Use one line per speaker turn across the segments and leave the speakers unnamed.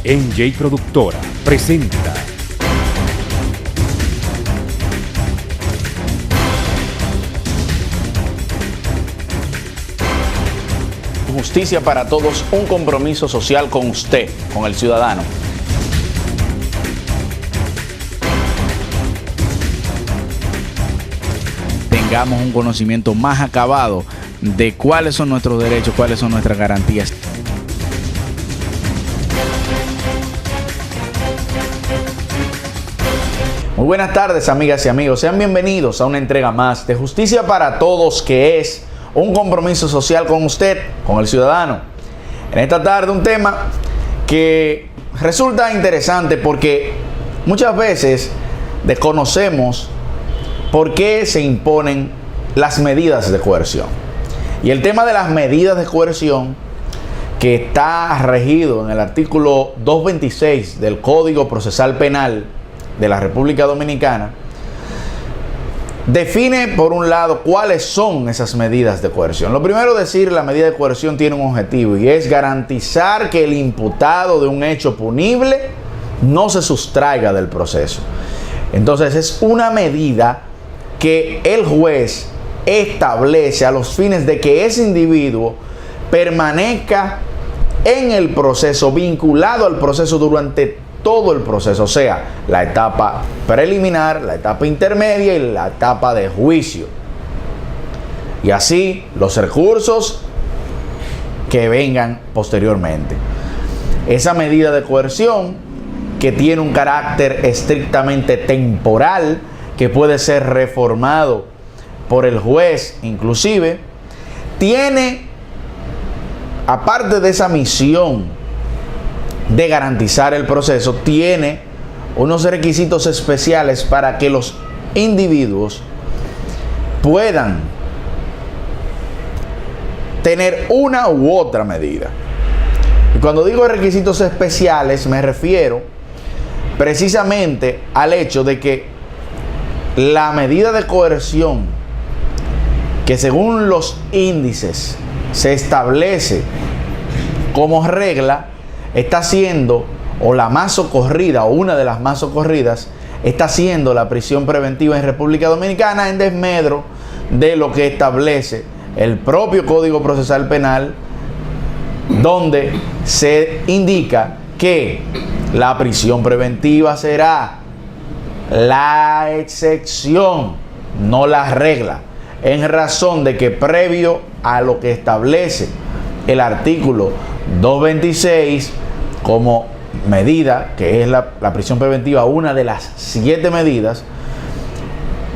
NJ Productora presenta
Justicia para Todos, un compromiso social con usted, con el ciudadano. Tengamos un conocimiento más acabado de cuáles son nuestros derechos, cuáles son nuestras garantías. Muy buenas tardes, amigas y amigos. Sean bienvenidos a una entrega más de Justicia para Todos, que es un compromiso social con usted, con el ciudadano. En esta tarde un tema que resulta interesante porque muchas veces desconocemos por qué se imponen las medidas de coerción. Y el tema de las medidas de coerción, que está regido en el artículo 226 del Código Procesal Penal de la República Dominicana, define por un lado cuáles son esas medidas de coerción. Lo primero decir, la medida de coerción tiene un objetivo y es garantizar que el imputado de un hecho punible no se sustraiga del proceso. Entonces es una medida que el juez establece a los fines de que ese individuo permanezca en el proceso, vinculado al proceso durante todo el proceso, o sea, la etapa preliminar, la etapa intermedia y la etapa de juicio. Y así los recursos que vengan posteriormente. Esa medida de coerción, que tiene un carácter estrictamente temporal, que puede ser reformado por el juez inclusive, tiene, aparte de esa misión de garantizar el proceso, tiene unos requisitos especiales para que los individuos puedan tener una u otra medida. Y cuando digo requisitos especiales, me refiero precisamente al hecho de que la medida de coerción, que según los índices se establece como regla, está siendo, o la más socorrida, o una de las más socorridas, está siendo la prisión preventiva en República Dominicana, en desmedro de lo que establece el propio Código Procesal Penal, donde se indica que la prisión preventiva será la excepción, no la regla, en razón de que previo a lo que establece el artículo 226 como medida, que es la prisión preventiva, una de las 7 medidas,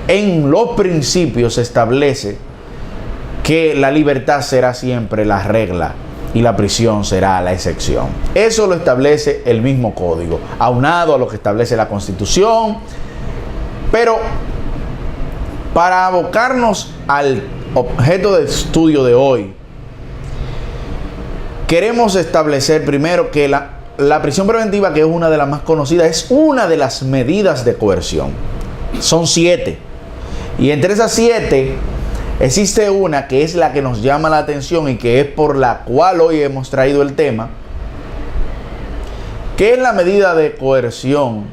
en los principios se establece que la libertad será siempre la regla y la prisión será la excepción. Eso lo establece el mismo código, aunado a lo que establece la Constitución. Pero para abocarnos al objeto de estudio de hoy, queremos establecer primero que la prisión preventiva, que es una de las más conocidas, es una de las medidas de coerción. Son 7. Y entre esas 7 existe una que es la que nos llama la atención y que es por la cual hoy hemos traído el tema, que es la medida de coerción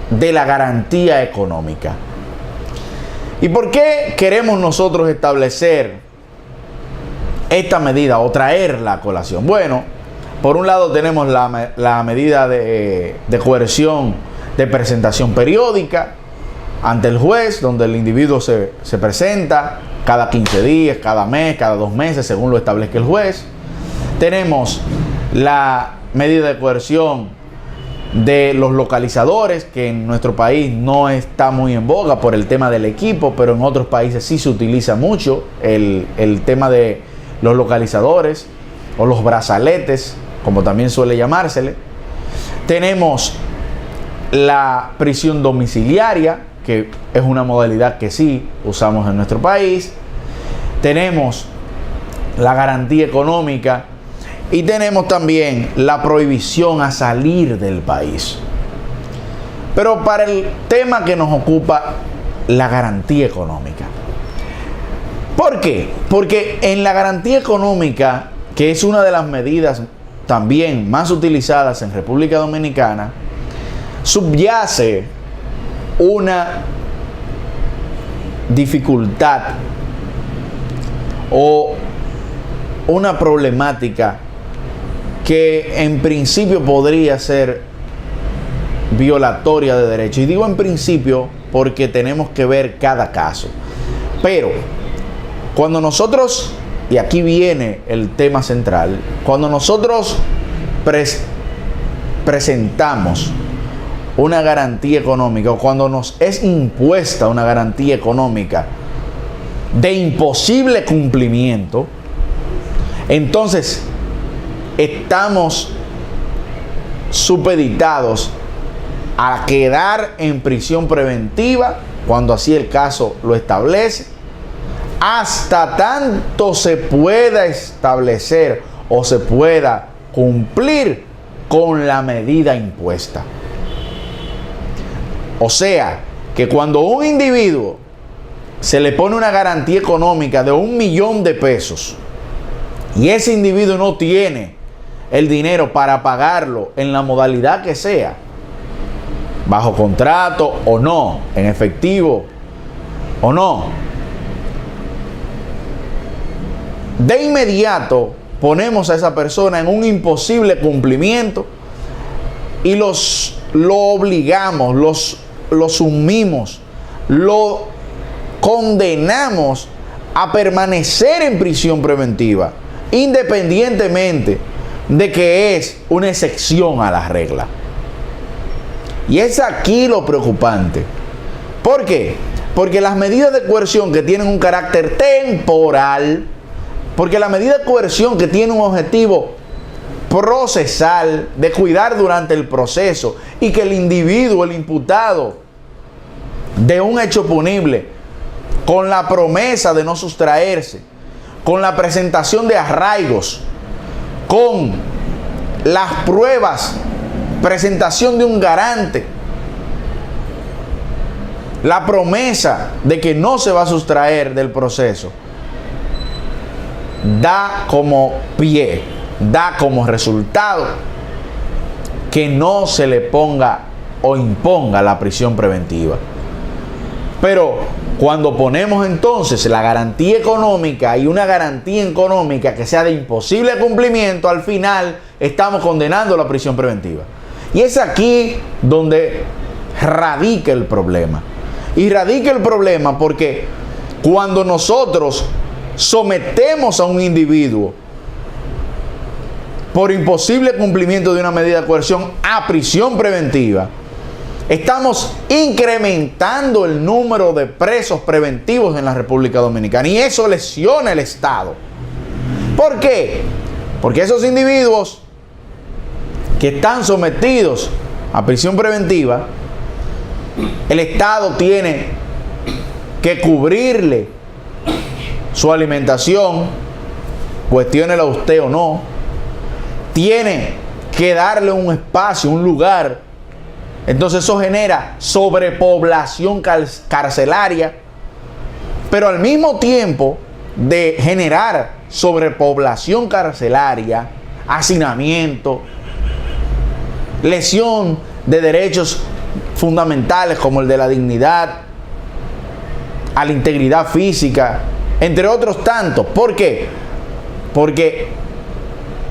de la garantía económica. ¿Y por qué queremos nosotros establecer esta medida o traerla a colación? Bueno, por un lado tenemos la medida de coerción de presentación periódica ante el juez, donde el individuo se presenta cada 15 días, cada mes, cada 2 meses, según lo establezca el juez. Tenemos la medida de coerción de los localizadores, que en nuestro país no está muy en boga por el tema del equipo, pero en otros países sí se utiliza mucho el tema de los localizadores o los brazaletes, como también suele llamársele. Tenemos la prisión domiciliaria, que es una modalidad que sí usamos en nuestro país. Tenemos la garantía económica y tenemos también la prohibición a salir del país. Pero para el tema que nos ocupa, la garantía económica, ¿por qué? Porque en la garantía económica, que es una de las medidas también más utilizadas en República Dominicana, subyace una dificultad o una problemática que en principio podría ser violatoria de derechos. Y digo en principio porque tenemos que ver cada caso. Pero cuando nosotros, y aquí viene el tema central, cuando nosotros presentamos una garantía económica, o cuando nos es impuesta una garantía económica de imposible cumplimiento, entonces estamos supeditados a quedar en prisión preventiva, cuando así el caso lo establece, hasta tanto se pueda establecer o se pueda cumplir con la medida impuesta. O sea, que cuando a un individuo se le pone una garantía económica de 1 millón de pesos y ese individuo no tiene el dinero para pagarlo en la modalidad que sea, bajo contrato o no, en efectivo o no, de inmediato ponemos a esa persona en un imposible cumplimiento y lo obligamos, lo sumimos, lo condenamos a permanecer en prisión preventiva, independientemente de que es una excepción a la regla. Y es aquí lo preocupante. ¿Por qué? Porque las medidas de coerción que tienen un carácter temporal, porque la medida de coerción que tiene un objetivo procesal, de cuidar durante el proceso, y que el individuo, el imputado de un hecho punible, con la promesa de no sustraerse, con la presentación de arraigos, con las pruebas, presentación de un garante, la promesa de que no se va a sustraer del proceso, da como pie, da como resultado que no se le ponga o imponga la prisión preventiva. Pero cuando ponemos entonces la garantía económica y una garantía económica que sea de imposible cumplimiento, al final estamos condenando la prisión preventiva. Y es aquí donde radica el problema. Y radica el problema porque cuando nosotros sometemos a un individuo por imposible cumplimiento de una medida de coerción a prisión preventiva, estamos incrementando el número de presos preventivos en la República Dominicana, y eso lesiona el Estado. ¿Por qué? Porque esos individuos que están sometidos a prisión preventiva, el Estado tiene que cubrirle su alimentación, cuestiónela usted o no, tiene que darle un espacio, un lugar. Entonces eso genera sobrepoblación carcelaria, pero al mismo tiempo de generar sobrepoblación carcelaria, hacinamiento, lesión de derechos fundamentales como el de la dignidad, a la integridad física, entre otros tantos. ¿Por qué? Porque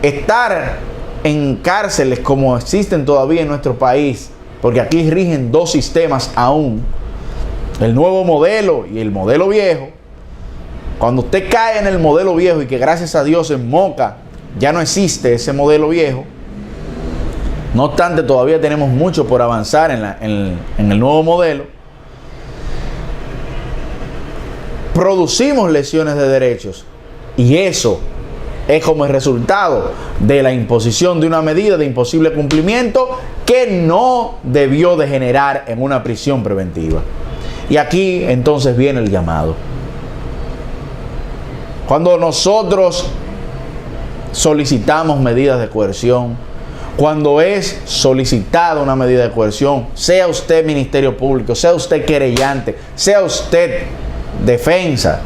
estar en cárceles como existen todavía en nuestro país, porque aquí rigen dos sistemas aún, el nuevo modelo y el modelo viejo. Cuando usted cae en el modelo viejo, y que gracias a Dios en Moca ya no existe ese modelo viejo, no obstante todavía tenemos mucho por avanzar en el nuevo modelo, producimos lesiones de derechos, y eso es como el resultado de la imposición de una medida de imposible cumplimiento que no debió de generar en una prisión preventiva. Y aquí entonces viene el llamado. Cuando nosotros solicitamos medidas de coerción, cuando es solicitada una medida de coerción, sea usted Ministerio Público, sea usted querellante, sea usted defensa,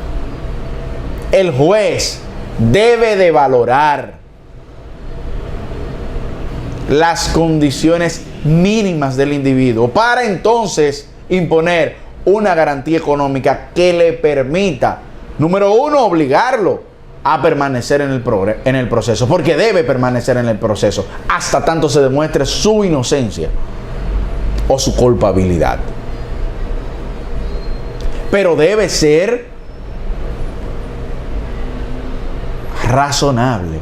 el juez debe de valorar las condiciones mínimas del individuo para entonces imponer una garantía económica que le permita, número uno, obligarlo a permanecer en el proceso, porque debe permanecer en el proceso hasta tanto se demuestre su inocencia o su culpabilidad. Pero debe ser razonable,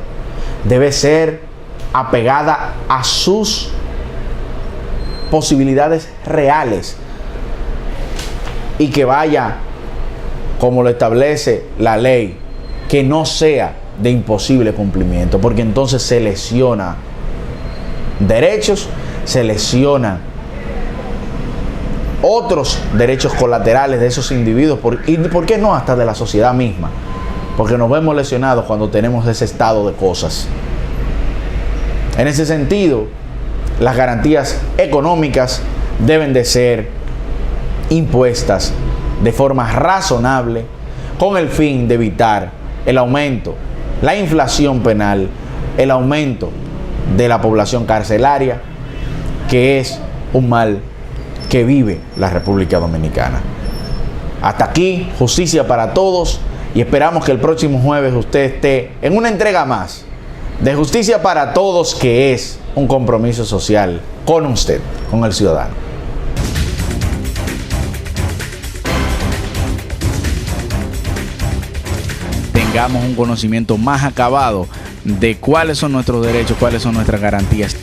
debe ser apegada a sus posibilidades reales y que vaya como lo establece la ley, que no sea de imposible cumplimiento, porque entonces se lesiona derechos, se lesionan otros derechos colaterales de esos individuos y por qué no hasta de la sociedad misma, porque nos vemos lesionados cuando tenemos ese estado de cosas. En ese sentido, las garantías económicas deben de ser impuestas de forma razonable con el fin de evitar el aumento, la inflación penal, el aumento de la población carcelaria, que es un mal que vive la República Dominicana. Hasta aquí, Justicia para Todos, y esperamos que el próximo jueves usted esté en una entrega más de Justicia para Todos, que es un compromiso social con usted, con el ciudadano.
Tengamos un conocimiento más acabado de cuáles son nuestros derechos, cuáles son nuestras garantías.